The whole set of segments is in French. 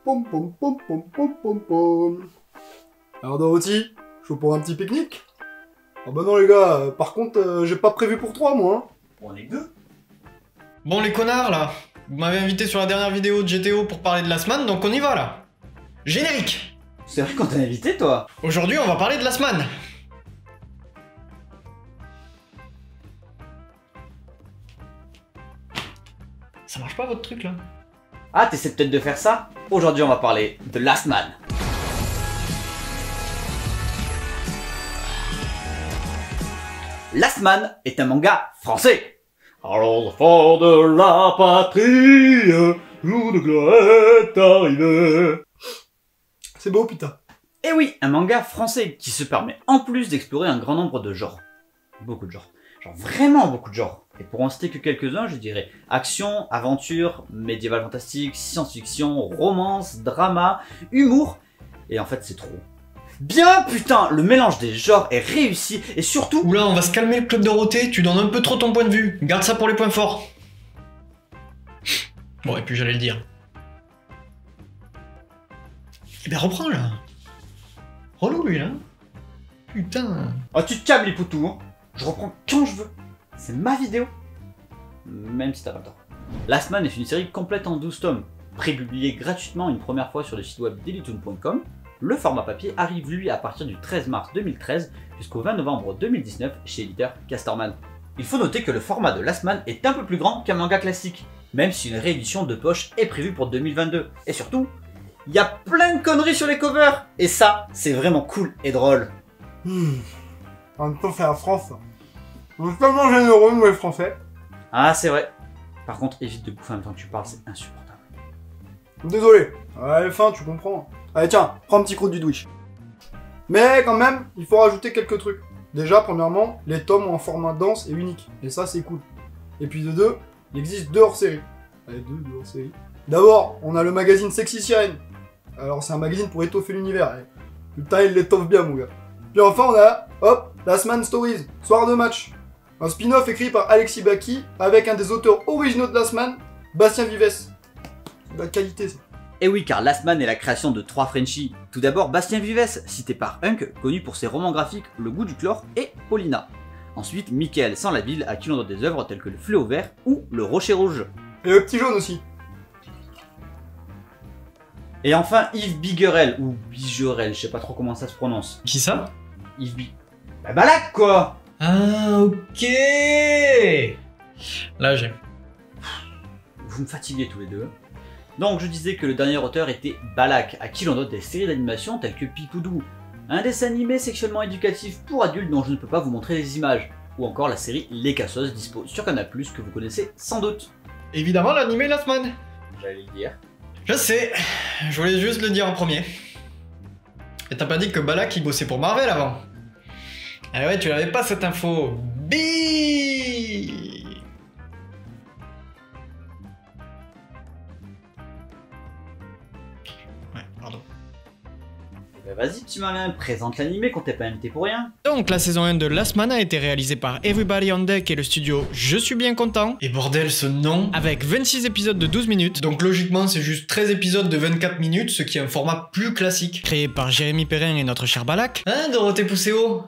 Pom pom pom pom pom pom pom. Alors Dorothy, chaud pour un petit pique-nique? Ah bah non les gars, par contre, j'ai pas prévu pour 3 moi. On est deux. Bon les connards là, vous m'avez invité sur la dernière vidéo de GTO pour parler de la semaine, donc on y va là. Générique. C'est vrai qu'on t'a invité toi. Aujourd'hui on va parler de la semaine. Ça marche pas votre truc là? Ah, t'essaies peut-être de faire ça? Aujourd'hui on va parler de Last Man. Last Man est un manga français. Alors le fort de la patrie, jour de gloire est arrivé. C'est beau putain. Et oui, un manga français qui se permet en plus d'explorer un grand nombre de genres. Beaucoup de genres. Genre vraiment beaucoup de genres. Et pour en citer que quelques-uns, je dirais action, aventure, médiéval fantastique, science-fiction, romance, drama, humour. Et en fait c'est trop. Bien putain, le mélange des genres est réussi et surtout... Oula, on va se calmer le club Dorothée, tu donnes un peu trop ton point de vue. Garde ça pour les points forts. Bon, et puis j'allais le dire. Eh ben reprends là. Relou lui là. Putain. Oh tu te calmes les poutous, hein. Je reprends quand je veux. C'est ma vidéo. Même si t'as pas le temps. Last Man est une série complète en 12 tomes, prépubliée gratuitement une première fois sur le site web dailytoon.com. Le format papier arrive lui à partir du 13 mars 2013 jusqu'au 20 novembre 2019 chez l'éditeur Casterman. Il faut noter que le format de Last Man est un peu plus grand qu'un manga classique, même si une réédition de poche est prévue pour 2022. Et surtout, il y a plein de conneries sur les covers, et ça, c'est vraiment cool et drôle. En même temps c'est la France. On est tellement généreux nous les Français. Ah c'est vrai. Par contre, évite de bouffer en même temps que tu parles, c'est insupportable. Désolé, à la fin tu comprends. Allez tiens, prends un petit croûte du Twitch. Mais quand même, il faut rajouter quelques trucs. Déjà, premièrement, les tomes ont un format dense et unique. Et ça c'est cool. Et puis de deux, il existe 2 hors-série. Allez, 2 hors-série. D'abord, on a le magazine Sexy Sirène. Alors c'est un magazine pour étoffer l'univers. Putain, il l'étoffe bien mon gars. Puis enfin on a, hop, Last Man Stories, soir de match. Un spin-off écrit par Alexis Baki avec un des auteurs originaux de Last Man, Bastien Vives. C'est de la qualité ça. Et oui, car Last Man est la création de 3 Frenchies. Tout d'abord, Bastien Vives, cité par Hunk, connu pour ses romans graphiques Le goût du chlore et Paulina. Ensuite, Michael Sans-la-Ville, à qui l'on doit des œuvres telles que Le Fléau Vert ou Le Rocher Rouge. Et le petit jaune aussi. Et enfin, Yves Biggerel, ou Bigerel, je sais pas trop comment ça se prononce. Qui ça? Yves Bah Balak quoi. Ah ok. Là j'ai. Vous me fatiguez tous les deux. Donc je disais que le dernier auteur était Balak, à qui l'on doit des séries d'animation telles que Pipoudou, un dessin animé sexuellement éducatif pour adultes dont je ne peux pas vous montrer les images, ou encore la série Les Cassos dispo sur Canal+, que vous connaissez sans doute. Évidemment l'animé Last Man. J'allais le dire. Je sais, je voulais juste le dire en premier. Et t'as pas dit que Balak il bossait pour Marvel avant? Ah ouais, tu l'avais pas cette info. Bi. Ouais, pardon. Bah vas-y petit malin, présente l'animé qu'on t'ait pas invité pour rien. Donc la saison 1 de Last Man a été réalisée par Everybody on Deck et le studio Je suis bien content. Et bordel ce nom. Avec 26 épisodes de 12 minutes. Donc logiquement c'est juste 13 épisodes de 24 minutes, ce qui est un format plus classique. Créé par Jérémy Perrin et notre cher Balak. Hein Dorothée Pousséo?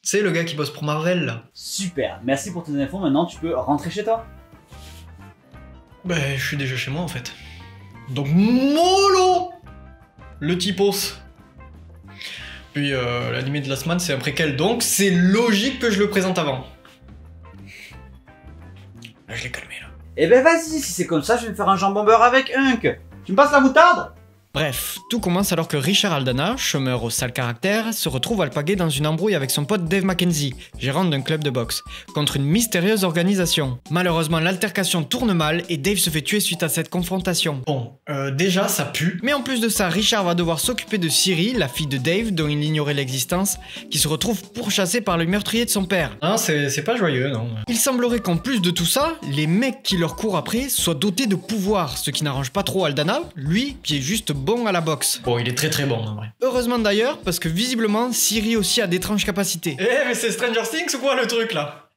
C'est le gars qui bosse pour Marvel là. Super, merci pour tes infos, maintenant tu peux rentrer chez toi. Bah je suis déjà chez moi en fait. Donc mollo le typos. Puis l'animé de Last Man c'est un préquel, donc c'est logique que je le présente avant. Là, je l'ai calmé là. Eh ben vas-y, si c'est comme ça, je vais me faire un jambon beurre avec Hunk. Tu me passes la moutarde? Bref, tout commence alors que Richard Aldana, chômeur au sale caractère, se retrouve alpagué dans une embrouille avec son pote Dave Mackenzie, gérant d'un club de boxe, contre une mystérieuse organisation. Malheureusement, l'altercation tourne mal et Dave se fait tuer suite à cette confrontation. Bon, déjà ça pue. Mais en plus de ça, Richard va devoir s'occuper de Siri, la fille de Dave dont il ignorait l'existence, qui se retrouve pourchassée par le meurtrier de son père. Hein, c'est pas joyeux, non. Il semblerait qu'en plus de tout ça, les mecs qui leur courent après soient dotés de pouvoirs, ce qui n'arrange pas trop Aldana, lui qui est juste bon à la boxe. Bon, il est très bon en vrai. Heureusement d'ailleurs, parce que visiblement, Siri aussi a d'étranges capacités. Eh, mais c'est Stranger Things ou quoi le truc là?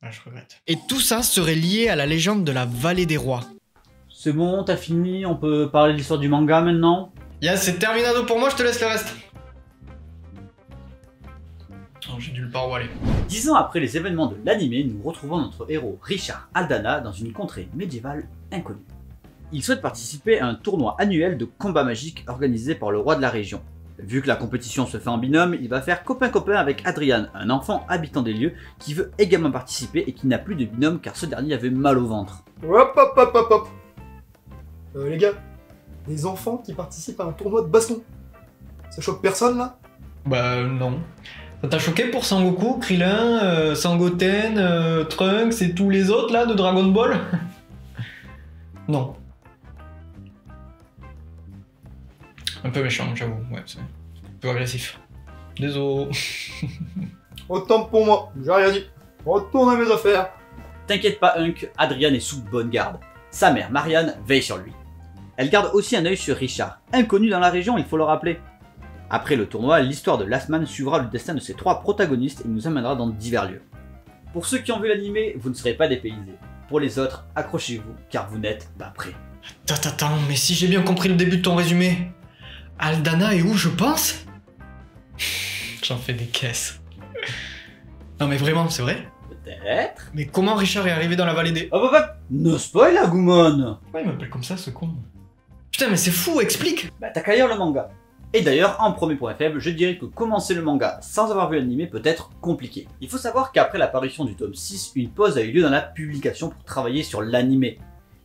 Ah, je regrette. Et tout ça serait lié à la légende de la Vallée des Rois. C'est bon, t'as fini, on peut parler de l'histoire du manga maintenant? Yes, c'est terminado pour moi, je te laisse le reste. Oh, j'ai nulle part où aller. 10 ans après les événements de l'anime, nous retrouvons notre héros Richard Aldana dans une contrée médiévale inconnue. Il souhaite participer à un tournoi annuel de combat magique organisé par le roi de la région. Vu que la compétition se fait en binôme, il va faire copain-copain avec Adrian, un enfant habitant des lieux qui veut également participer et qui n'a plus de binôme car ce dernier avait mal au ventre. Hop hop hop hop hop. Les gars, des enfants qui participent à un tournoi de baston. Ça choque personne là? Bah non. Ça t'a choqué pour Sangoku, Krillin, Sangoten, Trunks et tous les autres là de Dragon Ball? Non. Un peu méchant, j'avoue, ouais, c'est un peu agressif. Désolé. Autant pour moi, j'ai rien dit. Retourne à mes affaires. T'inquiète pas Hunk, Adrian est sous bonne garde. Sa mère Marianne veille sur lui. Elle garde aussi un œil sur Richard, inconnu dans la région, il faut le rappeler. Après le tournoi, l'histoire de Last Man suivra le destin de ses 3 protagonistes et nous amènera dans divers lieux. Pour ceux qui ont vu l'anime, vous ne serez pas dépaysés. Pour les autres, accrochez-vous, car vous n'êtes pas prêts. Attends, mais si j'ai bien compris le début de ton résumé, Aldana est où, je pense? J'en fais des caisses. Non mais vraiment, c'est vrai? Peut-être. Mais comment Richard est arrivé dans la vallée des... Hop hop hop. No spoil Agumon. Pourquoi il m'appelle comme ça, ce con? Putain, mais c'est fou, explique! Bah t'as qu'à lire le manga. Et d'ailleurs, en premier point faible, je dirais que commencer le manga sans avoir vu l'anime peut être compliqué. Il faut savoir qu'après l'apparition du tome 6, une pause a eu lieu dans la publication pour travailler sur l'anime.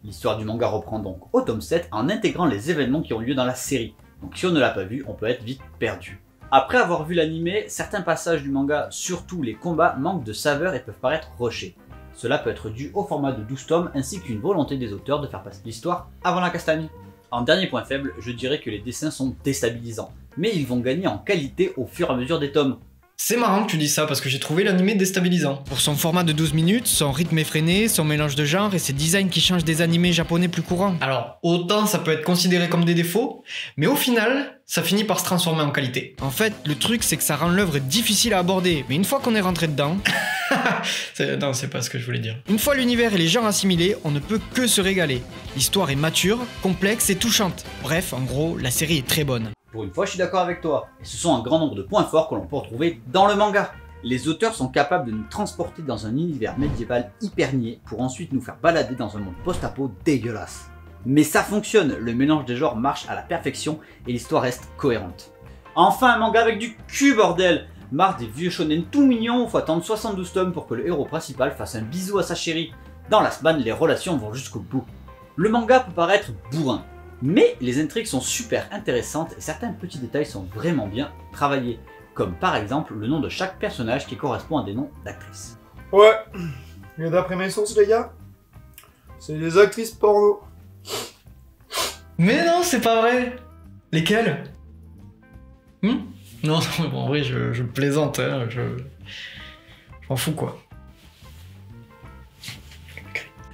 L'histoire du manga reprend donc au tome 7 en intégrant les événements qui ont lieu dans la série. Donc si on ne l'a pas vu, on peut être vite perdu. Après avoir vu l'anime, certains passages du manga, surtout les combats, manquent de saveur et peuvent paraître rushés. Cela peut être dû au format de 12 tomes ainsi qu'une volonté des auteurs de faire passer l'histoire avant la castagne. En dernier point faible, je dirais que les dessins sont déstabilisants, mais ils vont gagner en qualité au fur et à mesure des tomes. C'est marrant que tu dis ça parce que j'ai trouvé l'anime déstabilisant. Pour son format de 12 minutes, son rythme effréné, son mélange de genres et ses designs qui changent des animés japonais plus courants. Alors, autant ça peut être considéré comme des défauts, mais au final, ça finit par se transformer en qualité. En fait, le truc c'est que ça rend l'œuvre difficile à aborder, mais une fois qu'on est rentré dedans... Non, c'est pas ce que je voulais dire. Une fois l'univers et les genres assimilés, on ne peut que se régaler. L'histoire est mature, complexe et touchante. Bref, en gros, la série est très bonne. Pour une fois, je suis d'accord avec toi, et ce sont un grand nombre de points forts que l'on peut retrouver dans le manga. Les auteurs sont capables de nous transporter dans un univers médiéval hyper niais pour ensuite nous faire balader dans un monde post-apo dégueulasse. Mais ça fonctionne, le mélange des genres marche à la perfection et l'histoire reste cohérente. Enfin un manga avec du cul bordel! Marre des vieux shonen tout mignons, faut attendre 72 tomes pour que le héros principal fasse un bisou à sa chérie. Dans Last Man, les relations vont jusqu'au bout. Le manga peut paraître bourrin, mais les intrigues sont super intéressantes et certains petits détails sont vraiment bien travaillés, comme par exemple le nom de chaque personnage qui correspond à des noms d'actrices. Ouais, et d'après mes sources les gars, c'est des actrices porno. Mais non, c'est pas vrai! Lesquelles? Non, en vrai, je plaisante, hein, je m'en fous, quoi.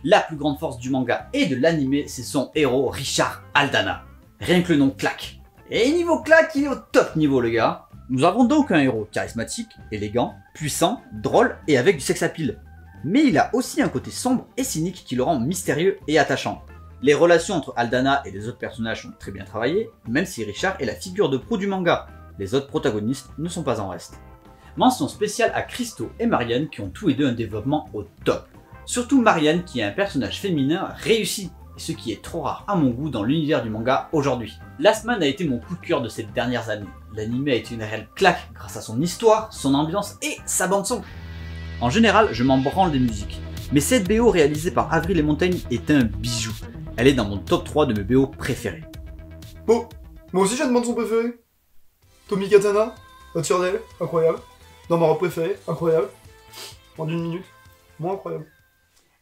La plus grande force du manga et de l'anime, c'est son héros Richard Aldana. Rien que le nom claque. Et niveau claque, il est au top niveau, le gars. Nous avons donc un héros charismatique, élégant, puissant, drôle et avec du sex appeal. Mais il a aussi un côté sombre et cynique qui le rend mystérieux et attachant. Les relations entre Aldana et les autres personnages sont très bien travaillées, même si Richard est la figure de proue du manga. Les autres protagonistes ne sont pas en reste. Mention spéciale à Christo et Marianne qui ont tous les deux un développement au top. Surtout Marianne qui est un personnage féminin réussi, et ce qui est trop rare à mon goût dans l'univers du manga aujourd'hui. Last Man a été mon coup de cœur de ces dernières années. L'anime a été une réelle claque grâce à son histoire, son ambiance et sa bande son. En général, je m'en branle des musiques, mais cette BO réalisée par Avril et Montaigne est un bijou. Elle est dans mon top 3 de mes BO préférés. Bon, moi aussi j'ai une bande son préférée. Tommy Katana, au-dessus d'elle, incroyable. Dans ma robe préférée, incroyable. En d'une minute, moins incroyable.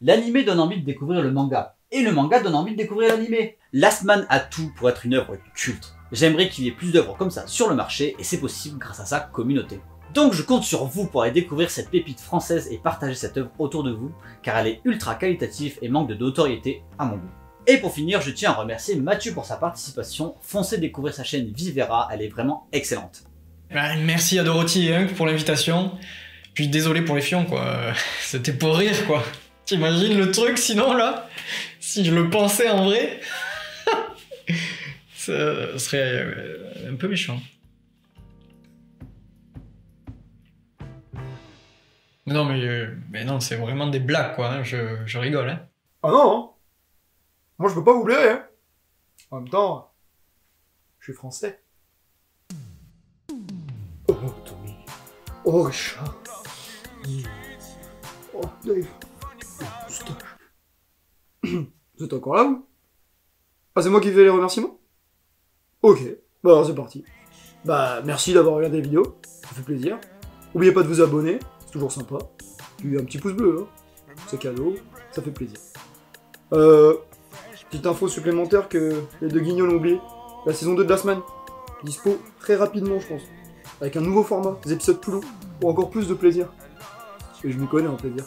L'anime donne envie de découvrir le manga, et le manga donne envie de découvrir l'anime. Last Man a tout pour être une œuvre culte. J'aimerais qu'il y ait plus d'œuvres comme ça sur le marché, et c'est possible grâce à sa communauté. Donc je compte sur vous pour aller découvrir cette pépite française et partager cette œuvre autour de vous, car elle est ultra qualitative et manque de notoriété à mon goût. Et pour finir, je tiens à remercier Mathieu pour sa participation. Foncez découvrir sa chaîne Vivera, elle est vraiment excellente. Merci à Dorothy et Hunk pour l'invitation. Puis désolé pour les fions, quoi. C'était pour rire, quoi. T'imagines le truc, sinon, là? Si je le pensais en vrai, ça serait un peu méchant. Non, mais non, c'est vraiment des blagues, quoi. Hein. Je rigole, hein. Ah non, hein. Moi je peux pas vous blairer, hein. En même temps, je suis français. Oh, Tommy. Oh, Richard. Oh, Dave. Stop. Vous êtes encore là, vous? Ah, c'est moi qui fais les remerciements? Ok, bah alors c'est parti. Bah, merci d'avoir regardé la vidéo, ça fait plaisir. N'oubliez pas de vous abonner, c'est toujours sympa. Puis un petit pouce bleu, hein. C'est cadeau, ça fait plaisir. Petite info supplémentaire que les deux guignols ont oublié. La saison 2 de Last Man, dispo très rapidement, je pense. Avec un nouveau format, des épisodes plus longs, pour encore plus de plaisir. Et je m'y connais en plaisir.